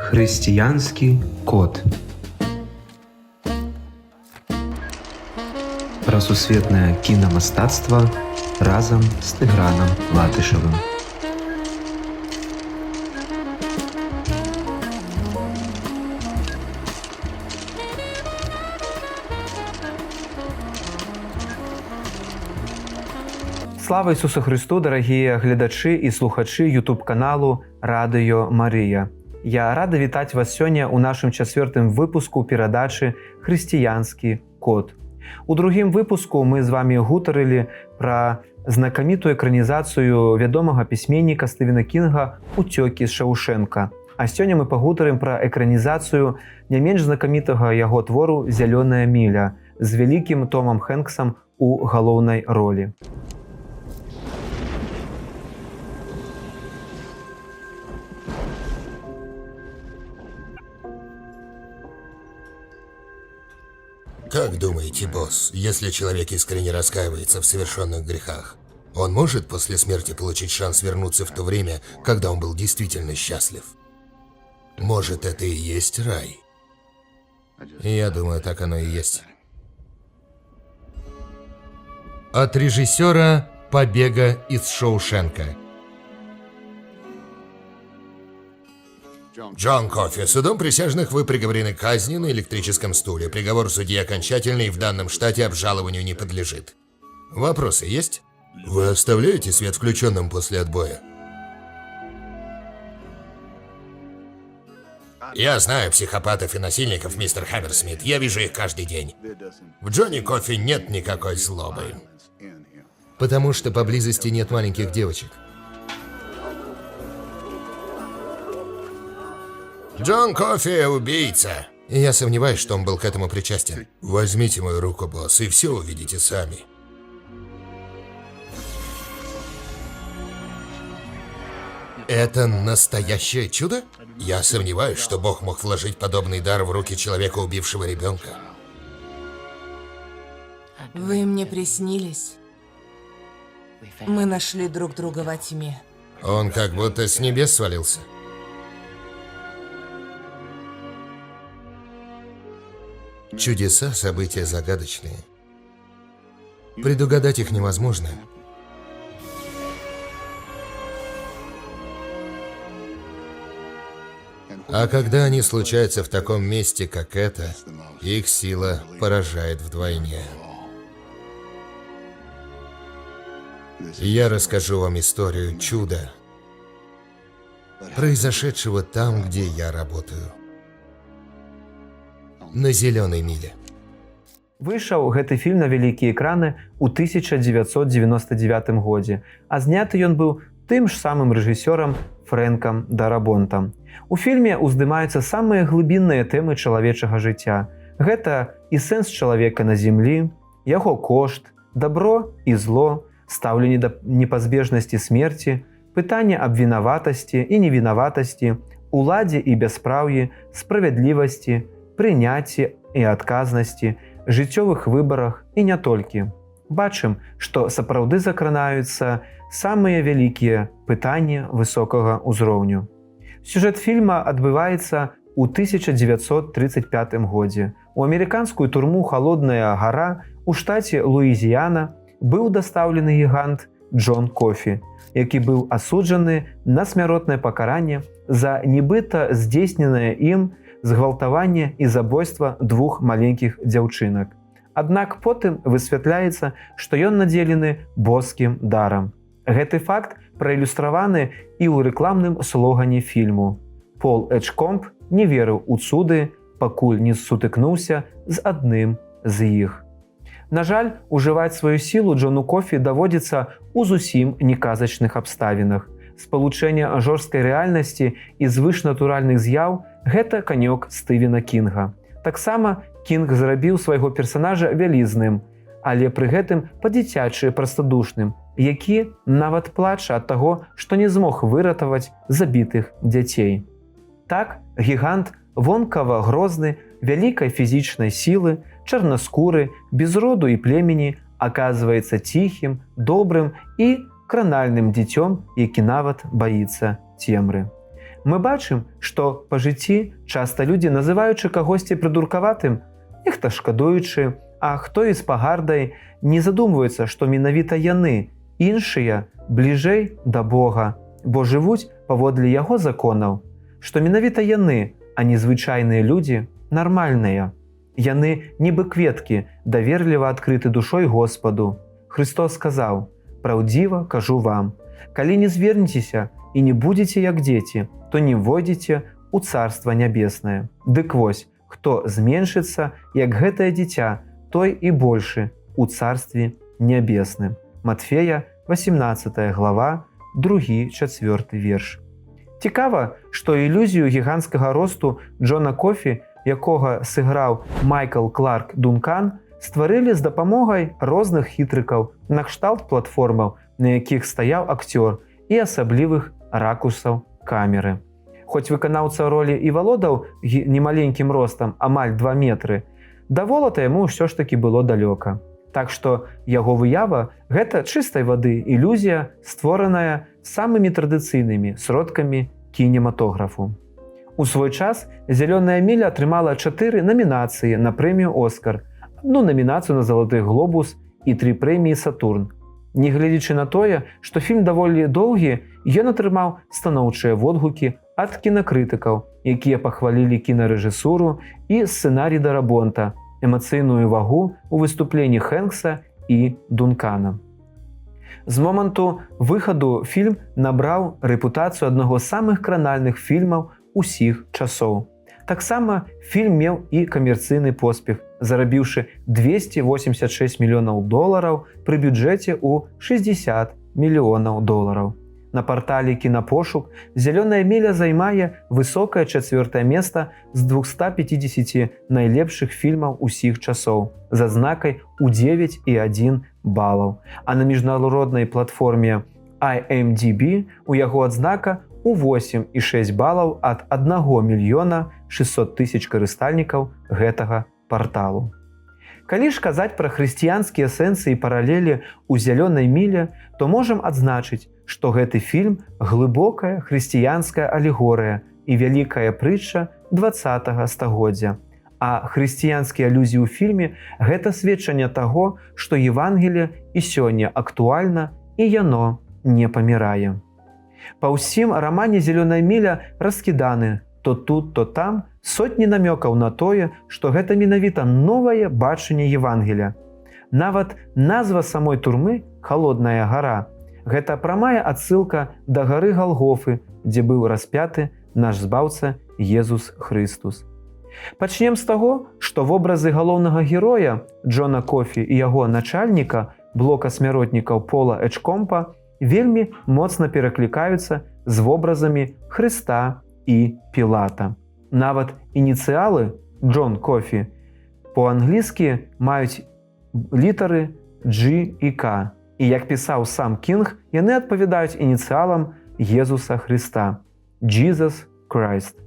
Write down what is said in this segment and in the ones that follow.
Хрысціянскі код. Пра сусветнае кінамастацтва разам з Тыгранам Латышавым. Слава Ісусу Христу, дарагія гледачы і слухачы YouTube-каналу Радыё Марыя. Я рада вітаць вас сёння ў нашым 4-м выпуску перадачы «Хрысціянскі код». У другім выпуску мы з вами гутарылі пра знакамітую экранізацыю вядомага пісьменніка Стывена Кінга «Уцёкі з Шаўшэнка». А сёння мы пагутарым пра экранізацыю не менш знакамітага яго твору «Зялёная міля» з вялікім Томам Хэнксам у галоўнай ролі. Как думаете, босс, если человек искренне раскаивается в совершенных грехах, он может после смерти получить шанс вернуться в то время, когда он был действительно счастлив? Может, это и есть рай? Я думаю, так оно и есть. От режиссера «Побега из Шоушенка». Джон Кофи, судом присяжных вы приговорены к казни на электрическом стуле. Приговор судьи окончательный и в данном штате обжалованию не подлежит. Вопросы есть? Вы оставляете свет включенным после отбоя? Я знаю психопатов и насильников, мистер Хаммерсмит. Я вижу их каждый день. В Джонни Кофи нет никакой злобы. Потому что поблизости нет маленьких девочек. Джон Кофи – убийца. И я сомневаюсь, что он был к этому причастен. Возьмите мою руку, босс, и все увидите сами. Это настоящее чудо? Я сомневаюсь, что Бог мог вложить подобный дар в руки человека, убившего ребенка. Вы мне приснились. Мы нашли друг друга во тьме. Он как будто с небес свалился. Чудеса – события загадочные. Предугадать их невозможно. А когда они случаются в таком месте, как это, их сила поражает вдвойне. Я расскажу вам историю чуда, произошедшего там, где я работаю. На зелёной міле. Выйшаў гэты фільм на вялікія экраны ў 1999 годзе, а зняты ён быў тым ж самым рэжысёрам Фрэнкам Дарабонтам. У фільме ўздымаюцца самыя глыбінныя тэмы чалавечага жыцця. Гэта і сэнс чалавека на зямлі, яго кошт, дабро і зло, стаўленне да непазбежнасці смерці, пытанне аб вінаватасці і невінаватасці, уладзе і бяспраўі, справядлівасці, прыняцці і адказнасці, жыццёвых выбарах і не толькі. Бачым, што сапраўды закранаюцца самыя вялікія пытанні высокага ўзроўню. Сюжэт фільма адбываецца ў 1935 годзе. У амерыканскую турму «Халодная гара» у штаце Луізіяна быў дастаўлены гігант Джон Кофі, які быў асуджаны на смяротнае пакаранне за нібыта здзейсненае ім згвалтаванне і забойства двух маленькіх дзяўчынак. Аднак потым высвятляецца, што ён надзелены боскім дарам. Гэты факт праілюстраваны і ў рэкламным слогане фільму. Пол Эджкомб не верыў у цуды, пакуль не сутыкнуўся з адным з іх. На жаль, ужываць сваю сілу Джону Кофі даводзіцца ў зусім неказачных абставінах. Спалучэнне жорсткай рэальнасці і звышнатуральных з'яў – гэта канёк Стывена Кінга. Таксама Кінг зрабіў свайго персанажа вялізным, але пры гэтым па-дзіцячы прастадушным, які нават плача ад таго, што не змог выратаваць забітых дзяцей. Так, гігант вонкава грозны, вялікай фізічнай сілы, чарнаскуры, без роду і племені, аказваецца ціхім, добрым і кранальным дзіцём, які нават баіцца цемры. Мы бачым, што па жыцці часта людзі, называючы кагосьці прыдуркаватым, нехта шкадуючы, а хто і з пагардай, не задумваецца, што менавіта яны, іншыя, бліжэй да Бога, бо жывуць паводле яго законаў, што менавіта яны, а не звычайныя людзі, нармальныя. Яны, нібы кветкі, даверліва адкрыты душой Господу. Христос сказаў: «Праўдзіва кажу вам, калі не звернецеся і не будзеце як дзеці, то не войдзеце ў Царства Нябеснае. Дык вось, хто зменшыцца, як гэтае дзіця, той і большы ў Царстве Нябесным». Матфея, 18 глава, 2-4 верш. Цікава, што ілюзію гіганцкага росту Джона Кофі, якога сыграў Майкл Кларк Дункан, стварылі з дапамогай розных хітрыкаў, накшталт платформаў, на якіх стаяў акцёр, і асаблівых ракурсаў камеры. Хоць выканаўца ролі і валодаў немаленькім ростам, амаль 2 метры, да волата яму ўсё ж такі было далёка. Так што яго выява – гэта чыстай вады ілюзія, створаная самымі традыцыйнымі сродкамі кінематографу. У свой час «Зялёная міля» атрымала 4 намінацыі на прэмію «Оскар», 1 намінацыю на «Залаты глобус» і 3 прэміі «Сатурн». Нягледзячы на тое, што фільм даволі доўгі, ён атрымаў станоўчыя водгукі ад кінакрытыкаў, якія пахвалілі кінарэжысуру і сцэнарый Дарабонта, эмацыйную вагу ў выступленні Хэнкса і Дункана. З моманту выхаду фільм набраў рэпутацыю аднаго з самых кранальных фільмаў усіх часоў. Таксама фільм меў і камерцыйны поспех, зарабіўшы $286 мільёнаў пры бюджэце ў $60 мільёнаў. На партале «Кінапошук» «Зялёная міля» займае высокае 4-е месца з 250 найлепшых фільмаў усіх часоў з адзнакай у 9,1 балаў, а на міжнароднай платформе IMDb у яго адзнака у 8,6 балаў ад 1 600 000 карыстальнікаў гэтага парталу. Калі ж казаць пра хрысціянскія сэнсы і паралелі ў «Зялёнай міле», то можам адзначыць, што гэты фільм – глыбокая хрысціянская алегорыя і вялікая прытча 20-го стагоддзя. А хрысціянскія алюзіі ў фільме – гэта сведчанне таго, што Евангелие і сёння актуальна і яно не памірае. Па ўсім рамане «Зялёная міля» раскіданы то тут, то там сотні намёкаў на тое, што гэта менавіта новае бачанне Евангелия. Нават назва самой турмы «Халодная гара» – гэта прамая адсылка да гары Галгофы, дзе быў распяты наш збаўца Езус Хрыстус. Пачнем з таго, што вобразы галоўнага героя Джона Кофі і яго начальніка, блока смяротнікаў Пола Эджкомпа, вельмі моцна пераклікаюцца з вобразамі Хрыста і Пілата. Нават ініцыялы Джон Кофі по-англійскі маюць літары G і K. І як пісаў сам Кінг, яны адпавядаюць ініцыялам Езуса Хрыста – Jesus Christ.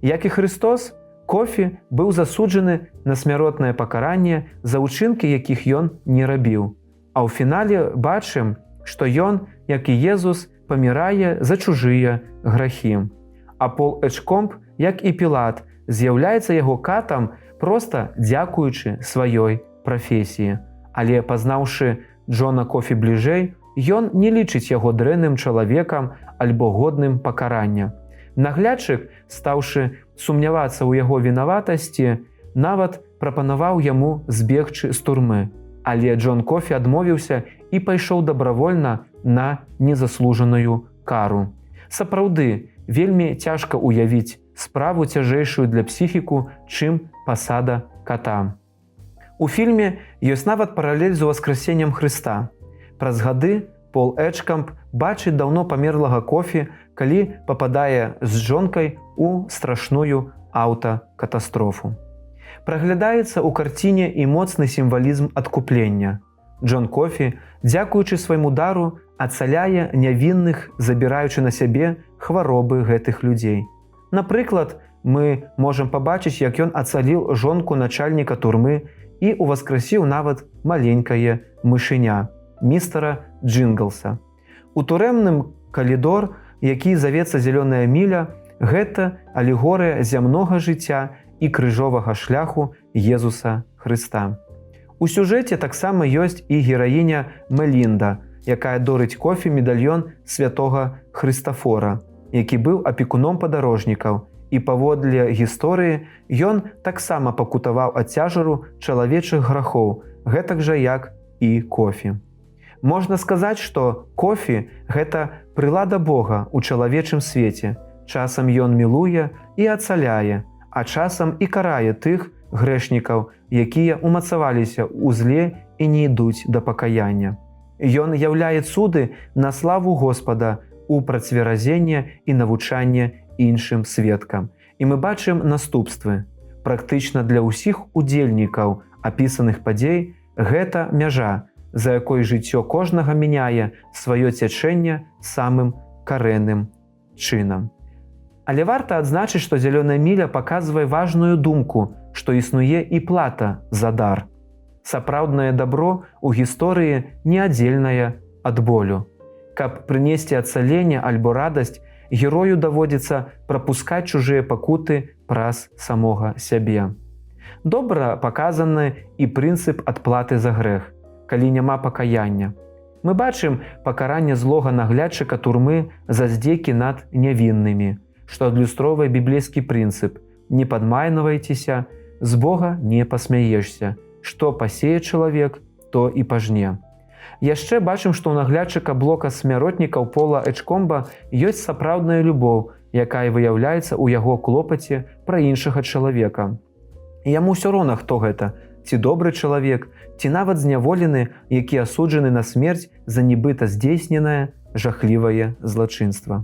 Як і Христос, Кофі быў засуджаны на смяротнае пакаранне за ўчынкі, якіх ён не рабіў. А ў фінале бачым, што ён, як і Езус, памірае за чужыя грахі. А Пол Эджкомп, як і Пілат, з'яўляецца яго катам проста дзякуючы сваёй прафесіі. Але пазнаўшы Джона Кофі бліжэй, ён не лічыць яго дрэнным чалавекам альбо годным пакарання. Наглядчык, стаўшы сумнявацца ў яго вінаватасці, нават прапанаваў яму збегчы з турмы. Але Джон Кофі адмовіўся і пайшоў дабравольна на незаслужаную кару. Сапраўды, вельмі цяжка ўявіць справу цяжэйшую для псіхіку, чым пасада ката. У фільме ёсць нават паралель з уваскрасеннем Хрыста. Праз гады Пол Эджкомп бачыць даўно памерлага Кофі, калі пападае з жонкай у страшную аўтакатастрофу. Праглядаецца ў карціне і моцны сімвалізм адкуплення. Джон Кофі, дзякуючы свайму дару, ацаляе нявінных, забіраючы на сябе хваробы гэтых людзей. Напрыклад, мы можам пабачыць, як ён ацаліў жонку начальніка турмы і уваскрасіў нават маленькае мышыня, містера Джинглса. У турэмным калідор, які завецца «Зялёная міля», Гэта алегорыя зямнога жыцця і крыжовага шляху Езуса Хрыста. У сюжэце таксама ёсць і гераіня Мелінда, якая дорыць кофе медальён святога Хрыстафора, які быў апекуном падарожнікаў, і паводле гісторыі ён таксама пакутаваў ад цяжару чалавечых грахоў, гэтак жа як і кофе. Можна сказаць, што кофе – гэта прылада Бога ў чалавечым свеце. Часам ён мілуе і ацаляе, а часам і карае тых грэшнікаў, якія ўмацаваліся ў зле і не ідуць да пакаяння. Ён яўляе цуды на славу Господа у працверазенне і навучанне іншым сведкам. І мы бачым наступствы. Практычна для ўсіх удзельнікаў апісаных падзей гэта мяжа, за якой жыццё кожнага мяняе сваё цячэнне самым карэнным чынам. Але варта адзначыць, што «Зялёная міля» паказвае важную думку, што існуе і плата за дар. Сапраўднае дабро ў гісторыі неадзельнае ад болю. Каб прынесці ацаленне альбо радасць, герою даводзіцца прапускаць чужыя пакуты праз самога сябе. Добра паказаны і прынцып адплаты за грэх, калі няма пакаяння. Мы бачым пакаранне злога наглядчыка турмы за здзекі над нявіннымі, што адлюстроўвае біблейскі прынцып «Не падмайнавайцеся, з Бога не пасмяешся, што пасее чалавек, то і пажне». Яшчэ бачым, што ў наглядчыка блока смяротнікаў Пола Эджкомба ёсць сапраўдная любоў, якая выяўляецца ў яго клопаце пра іншага чалавека. Яму ўсё роўна, хто гэта, ці добры чалавек, ці нават зняволены, які асуджаны на смерць за нібыта здзейсненае жахлівае злачынства.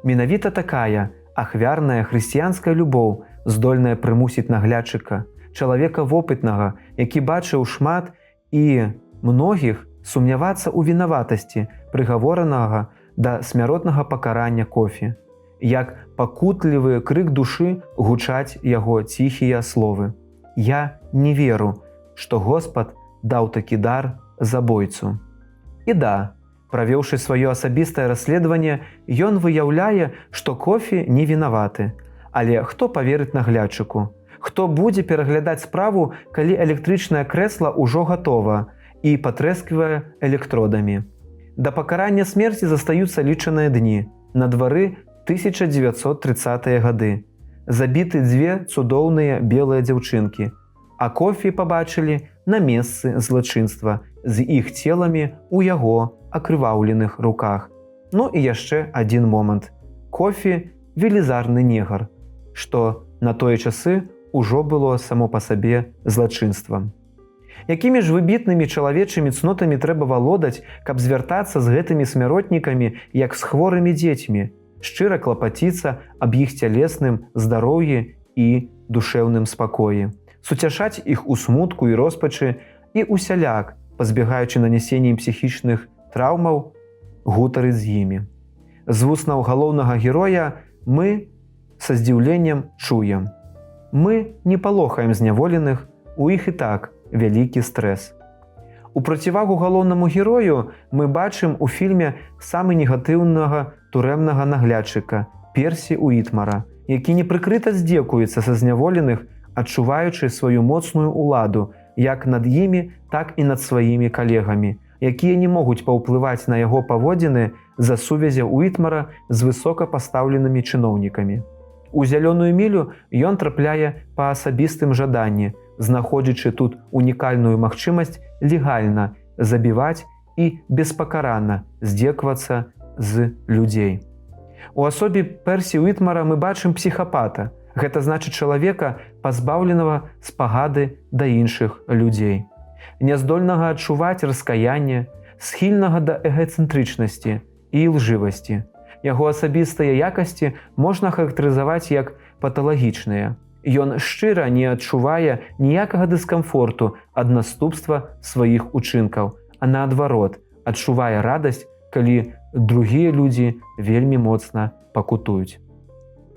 Менавіта такая ахвярная хрысціянская любоў здольная прымусіць наглядчыка, чалавека вопытнага, які бачыў шмат і многіх, сумнявацца ў вінаватасці прыгаворанага да смяротнага пакарання кофе. Як пакутлівы крык душы гучаць яго ціхія словы. «Я не веру, што Господ даў такі дар забойцу». І да, правёўшы сваё асабістае расследаванне, ён выяўляе, што кофе не вінаваты. Але хто паверыць наглядчыку? Хто будзе пераглядаць справу, калі электрычнае крэсла ўжо гатова і патрэсквае электродамі? Да пакарання смерці застаюцца лічаныя дні. На двары 1930-е гады. Забіты дзве цудоўныя белыя дзяўчынкі, а кофе пабачылі на месцы злачынства з іх целамі ў яго акрываўленых руках. Ну і яшчэ адзін момант. Кофе – велізарны негар, што на тое часы ўжо было само па сабе злачынствам. Якімі ж выбітнымі чалавечымі цнотамі трэба валодаць, каб звяртацца з гэтымі смяротнікамі, як з хворымі дзецьмі, шчыра клапаціцца аб іх цялесным здароўі і душэўным спакоі, суцяшаць іх у смутку і роспачы і усяляк, пазбегаючы нанясення ім псіхічных траўмаў, гутарыць з імі. З вуснаў галоўнага героя мы са здзіўленнем чуем. Мы не палохаем зняволеных, у іх і так вялікі стрэс. У процівагу галоўнаму герою мы бачым у фільме самы негатыўнага турэмнага наглядчыка Персі Уітмара, які непрыкрыта здзекуецца са зняволеных, адчуваючы сваю моцную ўладу як над імі, так і над сваімі калегамі, якія не могуць паўплываць на яго паводзіны з-за сувязі Уітмара з высокапастаўленымі чыноўнікамі. У «Зялёную мілю» ён трапляе па асабістым жаданні, знаходзячы тут унікальную магчымасць легальна забіваць і беспакаранна здзекавацца з людзей. У асобе Персі Уітмара мы бачым псіхапата. Гэта значыць чалавека, пазбаўленага спагады да іншых людзей. Няздольнага адчуваць раскаянне, схільнага да эгацэнтрычнасці і ілжывасці. Яго асабістыя якасці можна характарызаваць як паталагічныя. Ён шчыра не адчувае ніякага дыскамфорту ад наступства сваіх учынкаў, а наадварот, адчувае радасць, калі другія людзі вельмі моцна пакутуюць.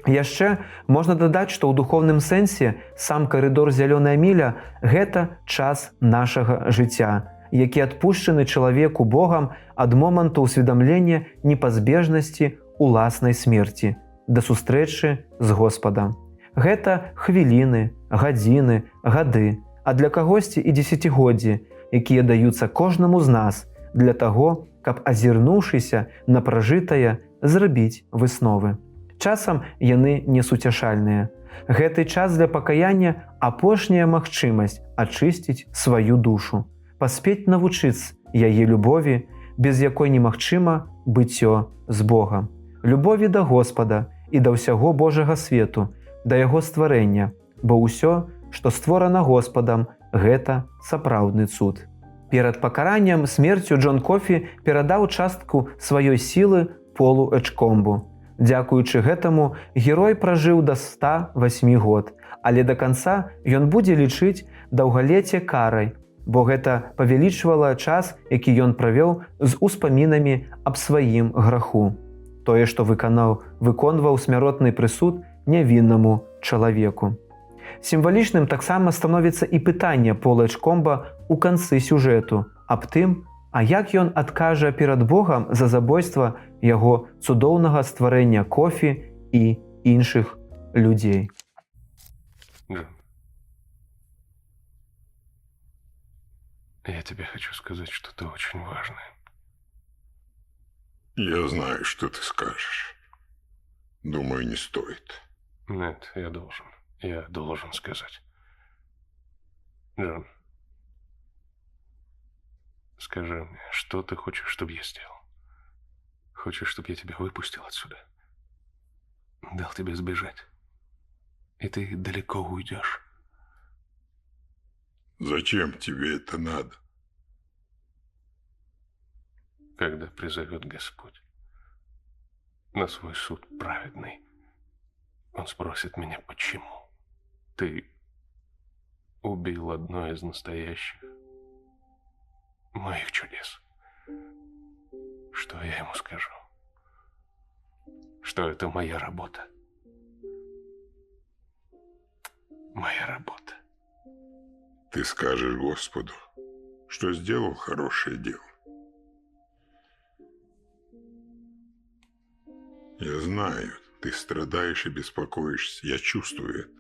Яшчэ можна дадаць, што ў духоўным сэнсе сам карыдор «Зялёная міля» – гэта час нашага жыцця, які адпушчаны чалавеку Богам ад моманту ўсведамлення непазбежнасці ўласнай смерці, да сустрэчы з Господам. Гэта хвіліны, гадзіны, гады, а для кагосьці і дзесяцігоддзі, якія даюцца кожнаму з нас для таго, каб, азірнуўшыся на пражытае, зрабіць высновы. Часам яны несуцяшальныя. Гэты час для пакаяння – апошняя магчымасць ачысціць сваю душу, паспець навучыць яе любові, без якой немагчыма быццё з Богам. Любові да Господа і да ўсяго Божага свету, да яго стварэння, бо ўсё, што створана Господам, гэта сапраўдны цуд. Перад пакараннем смерцю Джон Кофі перадаў частку сваёй сілы Полу Эджкомбу. Дзякуючы гэтаму герой пражыў да 108 год, але да канца ён будзе лічыць даўгалецце карай, бо гэта павялічвала час, які ён правёў з успамінамі аб сваім граху. Тое, што выконваў смяротны прысуд нявіннаму чалавеку. Сімвалічным таксама становіцца і пытанне Пола Эджкомба ў канцы сюжэту аб тым, а як ён адкажа перад Богам за забойства яго цудоўнага стварэння Кофі і іншых людзей. Джон, я тебе хочу сказать что-то очень важное. Я знаю, что ты скажешь. Думаю, не стоит. Нет, я должен. Я должен сказать. Джон, скажи мне, что ты хочешь, чтобы я сделал? Хочешь, чтобы я тебя выпустил отсюда? Дал тебе сбежать? И ты далеко уйдешь? Зачем тебе это надо? Когда призовет Господь на свой суд праведный, Он спросит меня, почему ты убил одно из настоящих моих чудес. Что я ему скажу? Что это моя работа. Моя работа. Ты скажешь Господу, что сделал хорошее дело. Я знаю, ты страдаешь и беспокоишься, я чувствую это.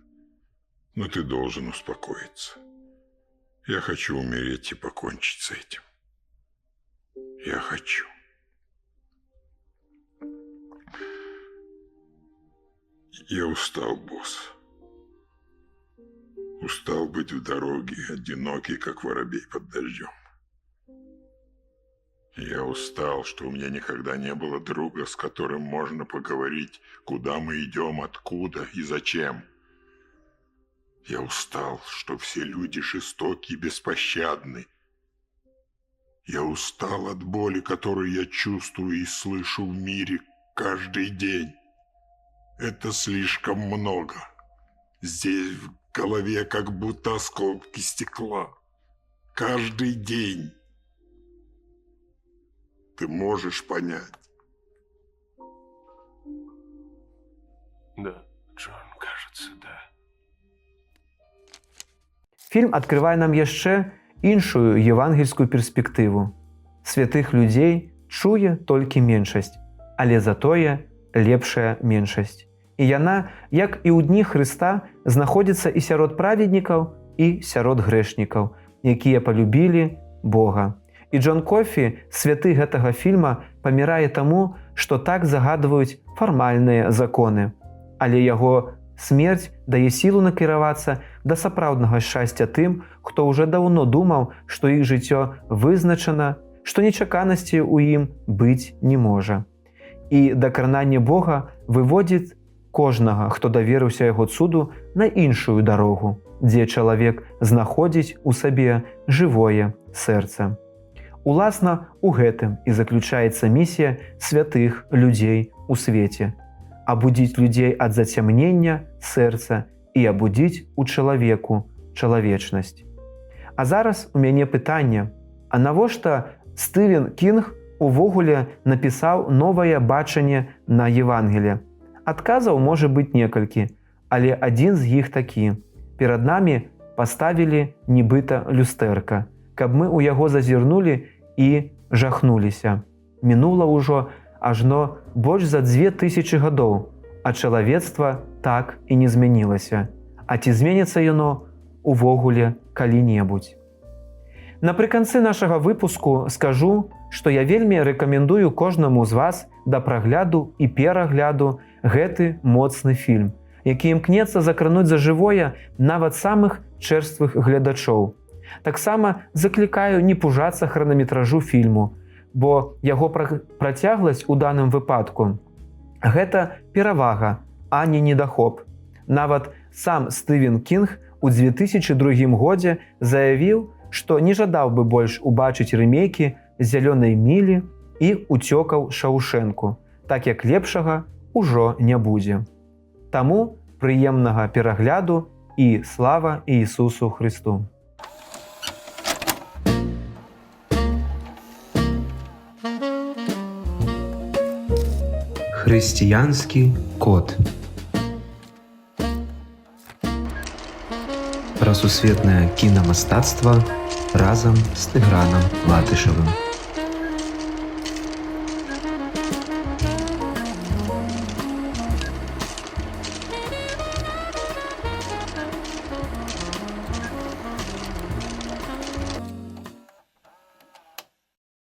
Но ты должен успокоиться. Я хочу умереть и покончить с этим. Я хочу. Я устал, босс. Устал быть в дороге, одинокий, как воробей под дождем. Я устал, что у меня никогда не было друга, с которым можно поговорить, куда мы идем, откуда и зачем. Я устал, что все люди жестоки и беспощадны. Я устал от боли, которую я чувствую и слышу в мире каждый день. Это слишком много. Здесь в голове как будто осколки стекла. Каждый день. Ты можешь понять? Да, Джон, кажется, да. Фільм адкрывае нам яшчэ іншую евангельскую перспектыву. Святых людзей чуе толькі меншасць, але затое лепшая меншасць. І яна, як і ў дні Хрыста, знаходзіцца і сярод праведнікаў, і сярод грэшнікаў, якія палюбілі Бога. І Джон Кофі, святы гэтага фільма, памірае таму, што так загадваюць фармальныя законы. Але яго смерць дае сілу накіравацца да сапраўднага шчасця тым, хто ўжо даўно думаў, што іх жыццё вызначана, што нечаканасці ў ім быць не можа. І дакрананне Бога выводзіць кожнага, хто даверыўся яго цуду, на іншую дарогу, дзе чалавек знаходзіць у сабе жывое сэрца. Уласна, у гэтым і заключаецца місія святых людзей у свеце – абудзіць людзей ад зацямнення сэрца і абудзіць у чалавеку чалавечнасць. А зараз у мяне пытанне, а навошта Стывен Кінг увогуле напісаў новае бачанне на Евангелие? Адказаў можа быць некалькі, але адзін з іх такі. Перад намі паставілі нібыта люстэрка, каб мы ў яго зазірнулі і жахнуліся. Мінула ўжо ажно больш за 2000 гадоў. а чалавецтва так і не змянілася. А ці зменіцца яно увогуле калі-небудзь? Напрыканцы нашага выпуску скажу, што я вельмі рэкамендую кожнаму з вас да прагляду і перагляду гэты моцны фільм, які імкнецца закрануць за жывое нават самых чэрствых глядачоў. Таксама заклікаю не пужацца хранаметражу фільму, бо яго працягласць у даным выпадку – гэта перавага, а не недахоп. Нават сам Стывен Кінг у 2002 годзе заявіў, што не жадаў бы больш убачыць рэмейкі «Зялёнай мілі» і «Уцёкаў Шаўшэнку», так як лепшага ўжо не будзе. Таму прыемнага перагляду і слава Ісусу Хрысту! Хрысціянскі код. Пра сусветнае кінамастацтва разам з Тыгранам Латышавым.